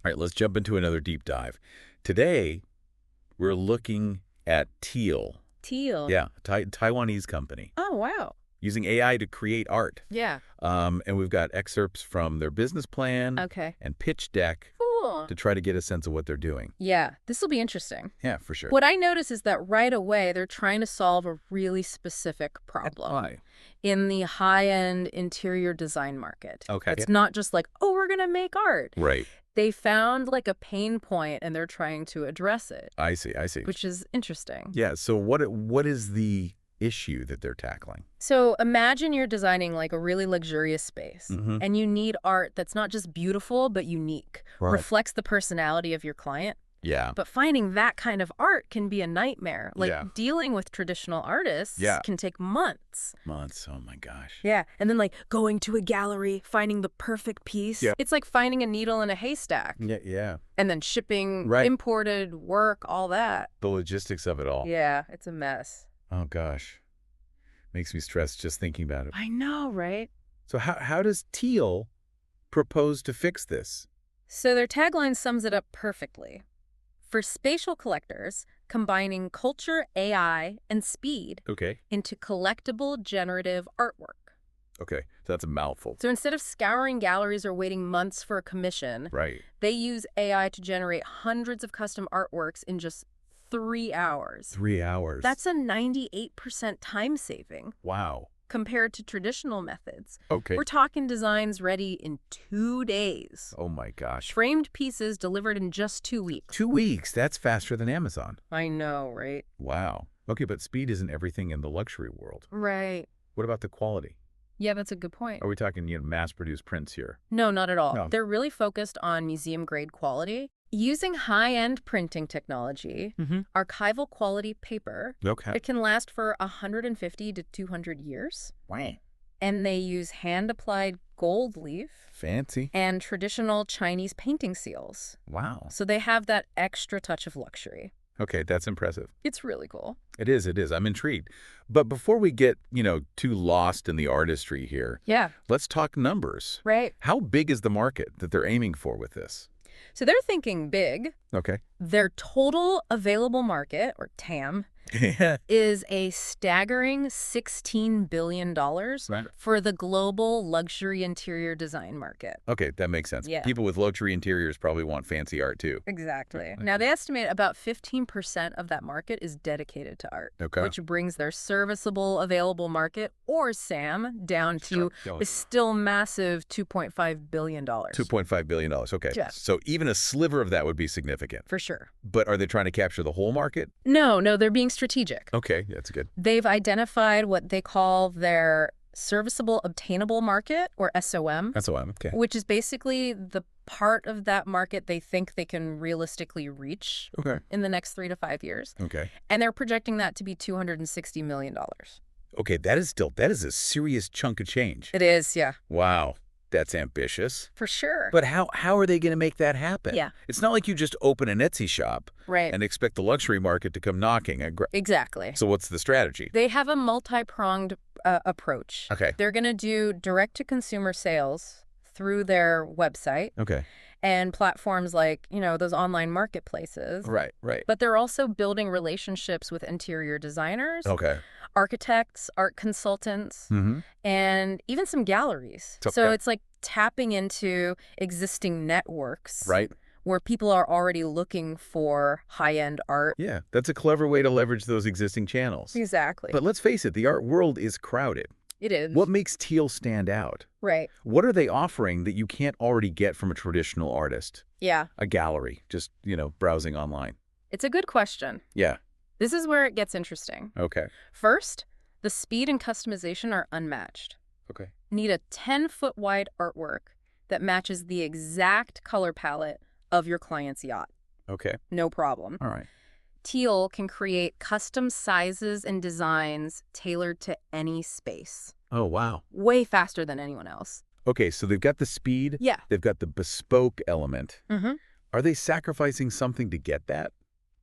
All right, let's jump into another deep dive. Today, we're looking at TEAL. TEAL. Yeah, Taiwanese company. Oh, wow. Using AI to create art. Yeah. And we've got excerpts from their business plan Okay. and pitch deck Cool. to try to get a sense of what they're doing. Yeah, this will be interesting. Yeah, for sure. What I notice is that right away, they're trying to solve a really specific problem Why? in the high-end interior design market. Okay. It's not just like, oh, we're going to make art. Right. They found like a pain point and they're trying to address it. I see. Which is interesting. Yeah, so what is the issue that they're tackling? So imagine you're designing like a really luxurious space and you need art that's not just beautiful, but unique, reflects the personality of your client. Yeah. But finding that kind of art can be a nightmare. Like dealing with traditional artists can take months. Months. Oh my gosh. Yeah. And then like going to a gallery, finding the perfect piece. Yeah. It's like finding a needle in a haystack. Yeah. And then shipping, imported, work, all that. The logistics of it all. Yeah. It's a mess. Oh gosh. Makes me stressed just thinking about it. I know, right? So how does TEAL propose to fix this? So their tagline sums it up perfectly. For spatial collectors, combining culture, AI, and speed into collectible generative artwork. Okay, so that's a mouthful. So instead of scouring galleries or waiting months for a commission, they use AI to generate hundreds of custom artworks in just 3 hours. 3 hours. That's a 98% time saving. Wow. Compared to traditional methods. Okay. We're talking designs ready in 2 days. Oh my gosh. Framed pieces delivered in just 2 weeks. 2 weeks? That's faster than Amazon. I know, right? Wow. Okay, but speed isn't everything in the luxury world. Right. What about the quality? Yeah, that's a good point. Are we talking, mass-produced prints here? No, not at all. No. They're really focused on museum-grade quality. Using high-end printing technology, archival quality paper, it can last for 150 to 200 years. Wow. And they use hand-applied gold leaf. Fancy. And traditional Chinese painting seals. Wow. So they have that extra touch of luxury. Okay, that's impressive. It's really cool. It is. I'm intrigued. But before we get, too lost in the artistry here, let's talk numbers. Right. How big is the market that they're aiming for with this? So they're thinking big. Okay. Their total available market, or TAM, is a staggering $16 billion for the global luxury interior design market. Okay, that makes sense. Yeah. People with luxury interiors probably want fancy art too. Exactly. Now, they estimate about 15% of that market is dedicated to art, which brings their serviceable available market, or SAM, down to a still massive $2.5 billion. $2.5 billion. Okay. Yeah. So even a sliver of that would be significant. For sure. But are they trying to capture the whole market? No, they're being strategic. Okay, that's good. They've identified what they call their serviceable obtainable market, or SOM. SOM, okay. Which is basically the part of that market they think they can realistically reach in the next 3 to 5 years. Okay. And they're projecting that to be $260 million. Okay, that is a serious chunk of change. It is, yeah. Wow. That's ambitious. For sure. But how are they going to make that happen? Yeah. It's not like you just open an Etsy shop and expect the luxury market to come knocking. Exactly. So what's the strategy? They have a multi-pronged approach. Okay. They're going to do direct-to-consumer sales through their website. Okay. And platforms like, those online marketplaces. Right. But they're also building relationships with interior designers. Okay. Architects, art consultants, and even some galleries. So it's like tapping into existing networks. Right. Where people are already looking for high-end art. Yeah, that's a clever way to leverage those existing channels. Exactly. But let's face it, the art world is crowded. It is. What makes TEAL stand out? Right. What are they offering that you can't already get from a traditional artist? Yeah. A gallery, just, browsing online. It's a good question. Yeah. This is where it gets interesting. Okay. First, the speed and customization are unmatched. Okay. Need a 10-foot wide artwork that matches the exact color palette of your client's yacht. Okay. No problem. All right. TEAL can create custom sizes and designs tailored to any space. Oh, wow. Way faster than anyone else. Okay, so they've got the speed. Yeah. They've got the bespoke element. Mm-hmm. Are they sacrificing something to get that?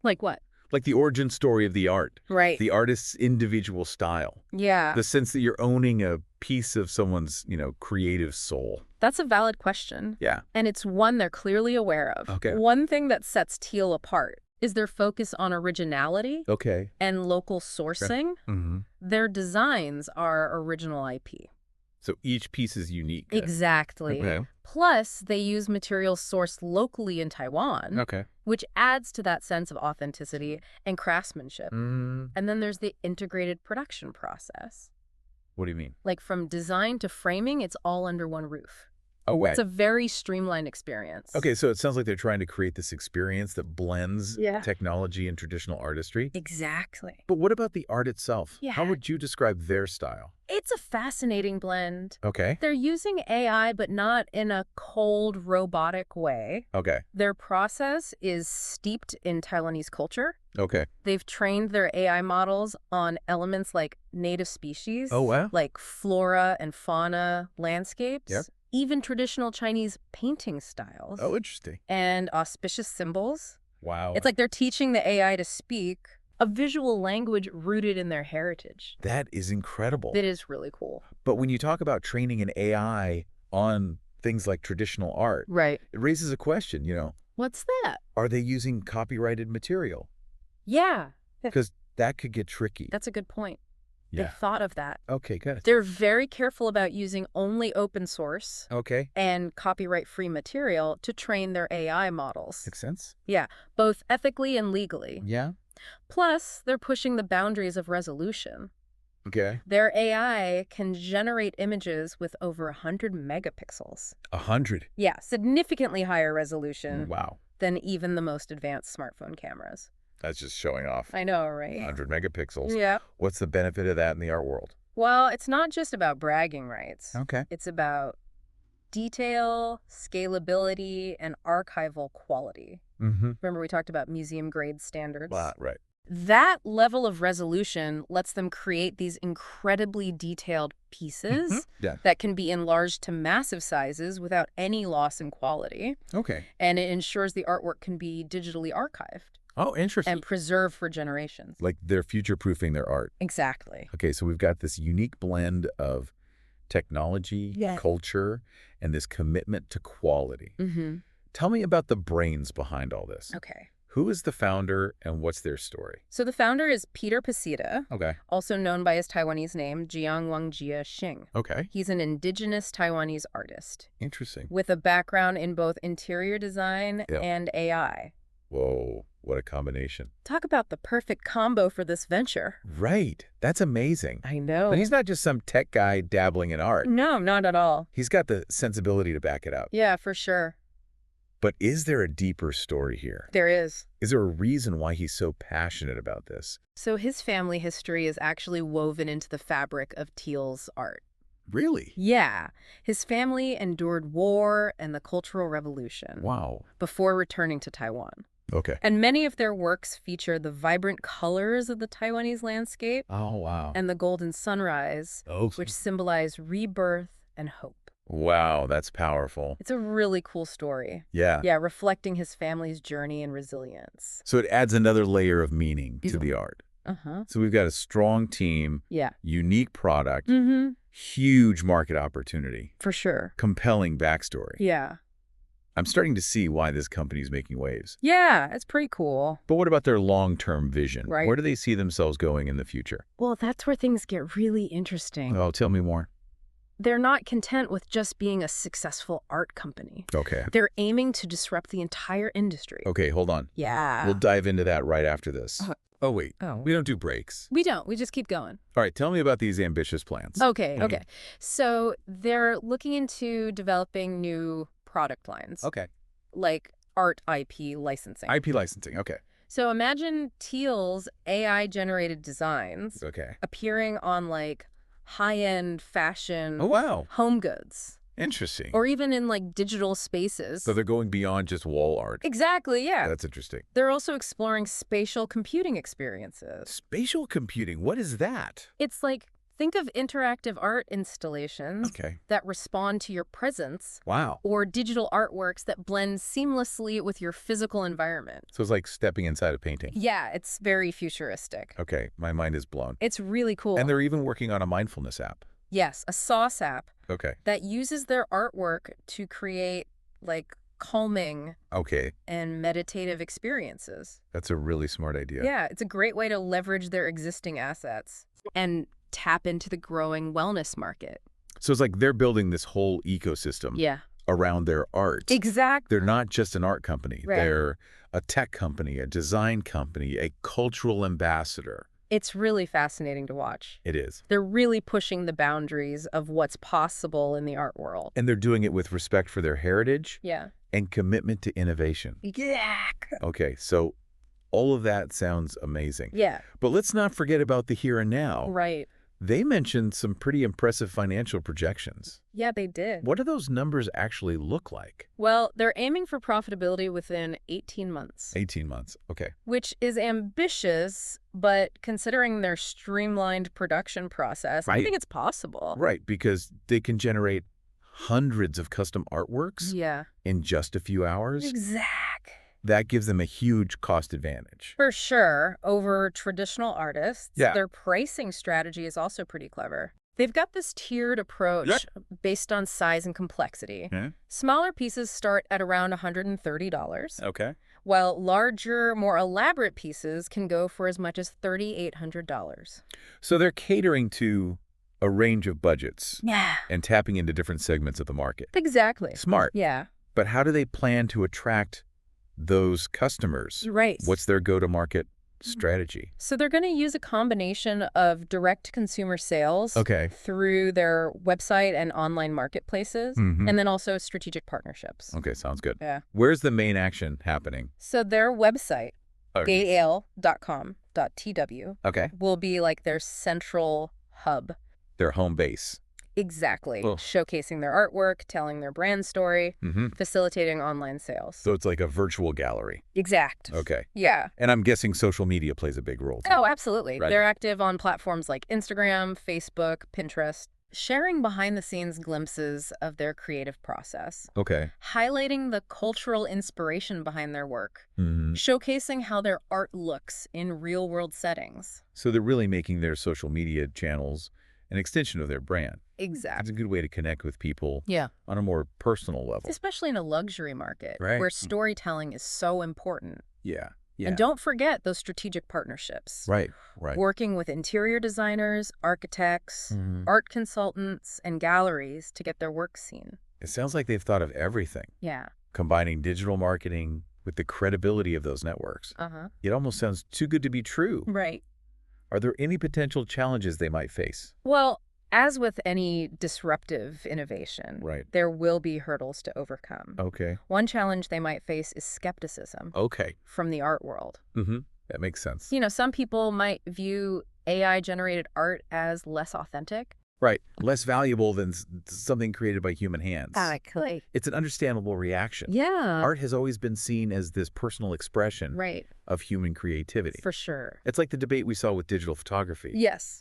Like what? Like the origin story of the art. Right. The artist's individual style. Yeah. The sense that you're owning a piece of someone's, creative soul. That's a valid question. Yeah. And it's one they're clearly aware of. Okay. One thing that sets TEAL apart is their focus on originality and local sourcing. Their designs are original IP. So each piece is unique. Exactly. Okay. Plus, they use materials sourced locally in Taiwan, which adds to that sense of authenticity and craftsmanship. And then there's the integrated production process. What do you mean? Like from design to framing, it's all under one roof. Oh, wait. It's a very streamlined experience. Okay, so it sounds like they're trying to create this experience that blends technology and traditional artistry. Exactly. But what about the art itself? Yeah. How would you describe their style? It's a fascinating blend. Okay. They're using AI, but not in a cold, robotic way. Okay. Their process is steeped in Taiwanese culture. Okay. They've trained their AI models on elements like native species. Oh, wow. Like flora and fauna landscapes. Yep. Even traditional Chinese painting styles. Oh, interesting. And auspicious symbols. Wow. It's like they're teaching the AI to speak a visual language rooted in their heritage. That is incredible. It is really cool. But when you talk about training an AI on things like traditional art, it raises a question, What's that? Are they using copyrighted material? Yeah. Because that could get tricky. That's a good point. Yeah. They thought of that. Okay, good. They're very careful about using only open source and copyright-free material to train their AI models. Makes sense. Yeah, both ethically and legally. Yeah. Plus, they're pushing the boundaries of resolution. Okay. Their AI can generate images with over 100 megapixels. 100? Yeah, significantly higher resolution than even the most advanced smartphone cameras. That's just showing off. I know, right? 100 megapixels. Yeah. What's the benefit of that in the art world? Well, it's not just about bragging rights. Okay. It's about detail, scalability, and archival quality. Remember we talked about museum-grade standards? Right. That level of resolution lets them create these incredibly detailed pieces that can be enlarged to massive sizes without any loss in quality. Okay. And it ensures the artwork can be digitally archived. Oh, interesting. And preserved for generations. Like they're future-proofing their art. Exactly. Okay, so we've got this unique blend of technology, culture, and this commitment to quality. Tell me about the brains behind all this. Okay. Who is the founder and what's their story? So the founder is Peter Pasita, also known by his Taiwanese name, Jiang Wangjia Xing. Okay. He's an indigenous Taiwanese artist. Interesting. With a background in both interior design and AI. Whoa, what a combination. Talk about the perfect combo for this venture. Right. That's amazing. I know. But he's not just some tech guy dabbling in art. No, not at all. He's got the sensibility to back it up. Yeah, for sure. But is there a deeper story here? There is. Is there a reason why he's so passionate about this? So his family history is actually woven into the fabric of TEAL's art. Really? Yeah. His family endured war and the Cultural Revolution. Wow. Before returning to Taiwan. Okay. And many of their works feature the vibrant colors of the Taiwanese landscape. Oh, wow. And the golden sunrise, which symbolize rebirth and hope. Wow, that's powerful. It's a really cool story. Yeah. Yeah, reflecting his family's journey and resilience. So it adds another layer of meaning to the art. So we've got a strong team, unique product, huge market opportunity. For sure. Compelling backstory. Yeah. I'm starting to see why this company's making waves. Yeah, it's pretty cool. But what about their long-term vision? Right. Where do they see themselves going in the future? Well, that's where things get really interesting. Oh, tell me more. They're not content with just being a successful art company. Okay. They're aiming to disrupt the entire industry. Okay, hold on. Yeah. We'll dive into that right after this. Oh, wait. We don't do breaks. We don't. We just keep going. All right, tell me about these ambitious plans. Okay. So they're looking into developing new product lines. Okay. Like art IP licensing. IP licensing, okay. So imagine TEAL's AI-generated designs appearing on like high-end fashion home goods. Interesting. Or even in like digital spaces. So they're going beyond just wall art. Exactly, yeah. That's interesting. They're also exploring spatial computing experiences. Spatial computing, what is that? It's like, think of interactive art installations that respond to your presence. Wow. Or digital artworks that blend seamlessly with your physical environment. So it's like stepping inside a painting. Yeah, it's very futuristic. Okay, my mind is blown. It's really cool. And they're even working on a mindfulness app. Yes, a sauce app. Okay. That uses their artwork to create, like, calming and meditative experiences. That's a really smart idea. Yeah, it's a great way to leverage their existing assets and tap into the growing wellness market. So it's like they're building this whole ecosystem around their art. Exactly. They're not just an art company. Right. They're a tech company, a design company, a cultural ambassador. It's really fascinating to watch. It is. They're really pushing the boundaries of what's possible in the art world. And they're doing it with respect for their heritage and commitment to innovation. Yeah. Okay, so all of that sounds amazing. Yeah. But let's not forget about the here and now. Right. They mentioned some pretty impressive financial projections. Yeah, they did. What do those numbers actually look like? Well, they're aiming for profitability within 18 months. 18 months, okay. Which is ambitious, but considering their streamlined production process, I think it's possible. Right, because they can generate hundreds of custom artworks in just a few hours. Exactly. That gives them a huge cost advantage. For sure, over traditional artists. Yeah. Their pricing strategy is also pretty clever. They've got this tiered approach based on size and complexity. Smaller pieces start at around $130. Okay. While larger, more elaborate pieces can go for as much as $3,800. So they're catering to a range of budgets. Yeah. And tapping into different segments of the market. Exactly. Smart. Yeah. But how do they plan to attract those customers? Right. What's their go-to-market strategy? So they're going to use a combination of direct-to-consumer sales through their website and online marketplaces, and then also strategic partnerships. Okay, sounds good. Yeah. Where's the main action happening? So their website, gaal.com.tw, will be like their central hub. Their home base. Exactly. Showcasing their artwork, telling their brand story, facilitating online sales. So it's like a virtual gallery. Exact. Okay. Yeah. And I'm guessing social media plays a big role too. Oh, absolutely. Right. They're active on platforms like Instagram, Facebook, Pinterest, sharing behind-the-scenes glimpses of their creative process. Okay. Highlighting the cultural inspiration behind their work. Showcasing how their art looks in real-world settings. So they're really making their social media channels an extension of their brand. Exactly. It's a good way to connect with people on a more personal level. Especially in a luxury market where storytelling is so important. Yeah. And don't forget those strategic partnerships. Right. Working with interior designers, architects, art consultants, and galleries to get their work seen. It sounds like they've thought of everything. Yeah. Combining digital marketing with the credibility of those networks. It almost sounds too good to be true. Right. Are there any potential challenges they might face? Well, as with any disruptive innovation, there will be hurdles to overcome. Okay. One challenge they might face is skepticism from the art world. That makes sense. You know, some people might view AI-generated art as less authentic. Right. Less valuable than something created by human hands. Exactly. It's an understandable reaction. Yeah. Art has always been seen as this personal expression of human creativity. For sure. It's like the debate we saw with digital photography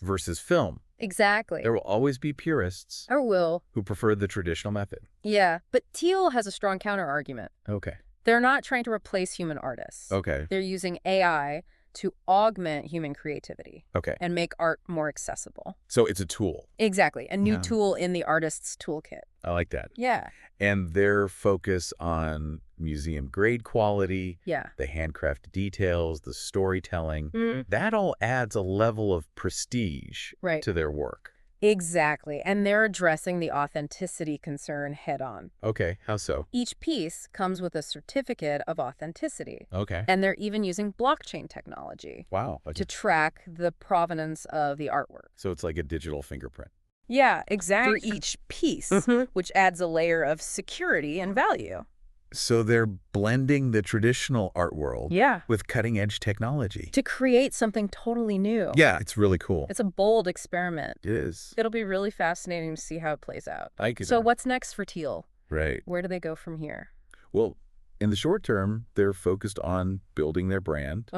versus film. Exactly. There will always be purists who prefer the traditional method. Yeah. But TEAL has a strong counter-argument. Okay. They're not trying to replace human artists. Okay. They're using AI to augment human creativity and make art more accessible. So it's a tool. Exactly. A new tool in the artist's toolkit. I like that. Yeah. And their focus on museum grade quality, the handcraft details, the storytelling, that all adds a level of prestige to their work. Exactly. And they're addressing the authenticity concern head on. Okay. How so? Each piece comes with a certificate of authenticity. Okay. And they're even using blockchain technology. Wow. To track the provenance of the artwork. So it's like a digital fingerprint. Yeah, exactly. For each piece, which adds a layer of security and value. So they're blending the traditional art world with cutting-edge technology. To create something totally new. Yeah, it's really cool. It's a bold experiment. It is. It'll be really fascinating to see how it plays out. So what's next for TEAL? Right. Where do they go from here? Well, in the short term, they're focused on building their brand,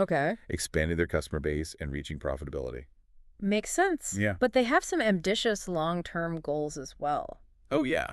expanding their customer base, and reaching profitability. Makes sense. Yeah. But they have some ambitious long-term goals as well. Oh, yeah.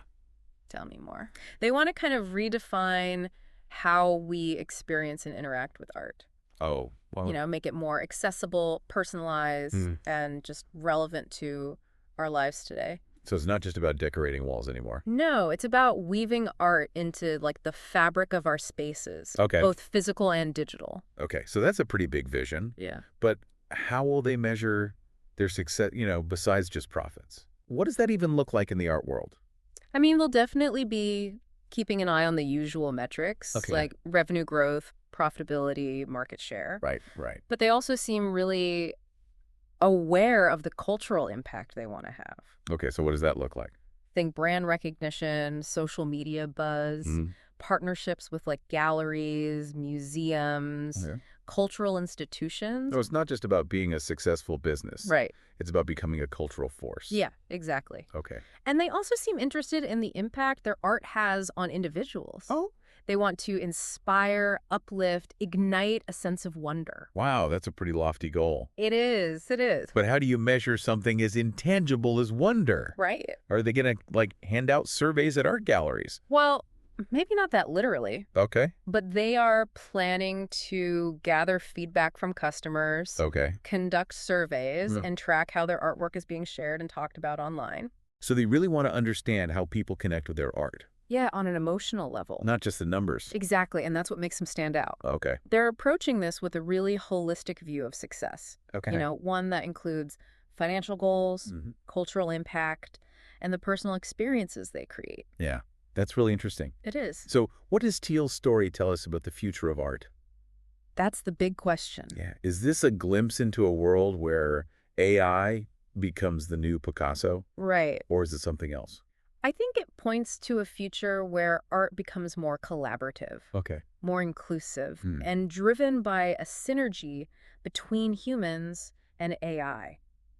Tell me more. They want to kind of redefine how we experience and interact with art. Oh, well. You know, make it more accessible, personalized, and just relevant to our lives today. So it's not just about decorating walls anymore. No, it's about weaving art into like the fabric of our spaces, Okay. both physical and digital. Okay, so that's a pretty big vision. Yeah. But how will they measure their success, besides just profits? What does that even look like in the art world? I mean, they'll definitely be keeping an eye on the usual metrics, like revenue growth, profitability, market share. Right, right. But they also seem really aware of the cultural impact they want to have. Okay, so what does that look like? Think brand recognition, social media buzz, partnerships with like galleries, museums, cultural institutions. No, it's not just about being a successful business. Right. It's about becoming a cultural force. Yeah, exactly. Okay. And they also seem interested in the impact their art has on individuals. Oh. They want to inspire, uplift, ignite a sense of wonder. Wow, that's a pretty lofty goal. It is. It is. But how do you measure something as intangible as wonder? Right. Are they going to, hand out surveys at art galleries? Well, maybe not that literally. Okay. But they are planning to gather feedback from customers, conduct surveys, and track how their artwork is being shared and talked about online. So they really want to understand how people connect with their art. Yeah, on an emotional level. Not just the numbers. Exactly, and that's what makes them stand out. Okay. They're approaching this with a really holistic view of success. Okay. One that includes financial goals, cultural impact, and the personal experiences they create. Yeah, that's really interesting. It is. So what does TEAL's story tell us about the future of art? That's the big question. Yeah. Is this a glimpse into a world where AI becomes the new Picasso? Right. Or is it something else? I think it points to a future where art becomes more collaborative, more inclusive, and driven by a synergy between humans and AI.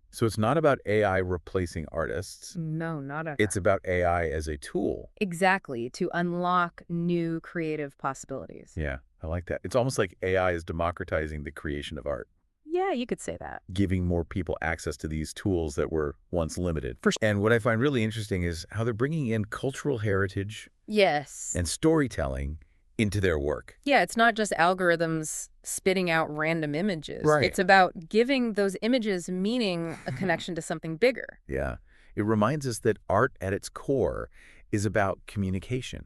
So it's not about AI replacing artists. No, not at all. It's about AI as a tool. Exactly, to unlock new creative possibilities. Yeah, I like that. It's almost like AI is democratizing the creation of art. Yeah, you could say that. Giving more people access to these tools that were once limited. For sure. And what I find really interesting is how they're bringing in cultural heritage and storytelling into their work. Yeah, it's not just algorithms spitting out random images. Right. It's about giving those images meaning, a connection to something bigger. Yeah. It reminds us that art at its core is about communication,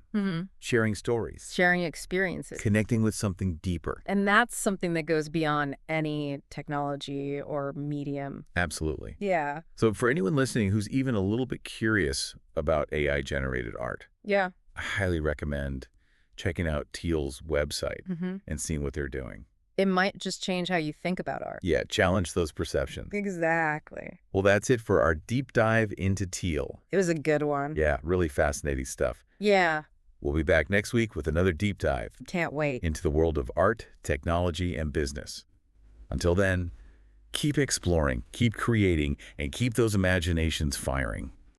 sharing stories, sharing experiences, connecting with something deeper. And that's something that goes beyond any technology or medium. Absolutely. Yeah. So for anyone listening who's even a little bit curious about AI-generated art, I highly recommend checking out TEAL's website and seeing what they're doing. It might just change how you think about art. Yeah, challenge those perceptions. Exactly. Well, that's it for our deep dive into TEAL. It was a good one. Yeah, really fascinating stuff. Yeah. We'll be back next week with another deep dive. Can't wait. Into the world of art, technology, and business. Until then, keep exploring, keep creating, and keep those imaginations firing.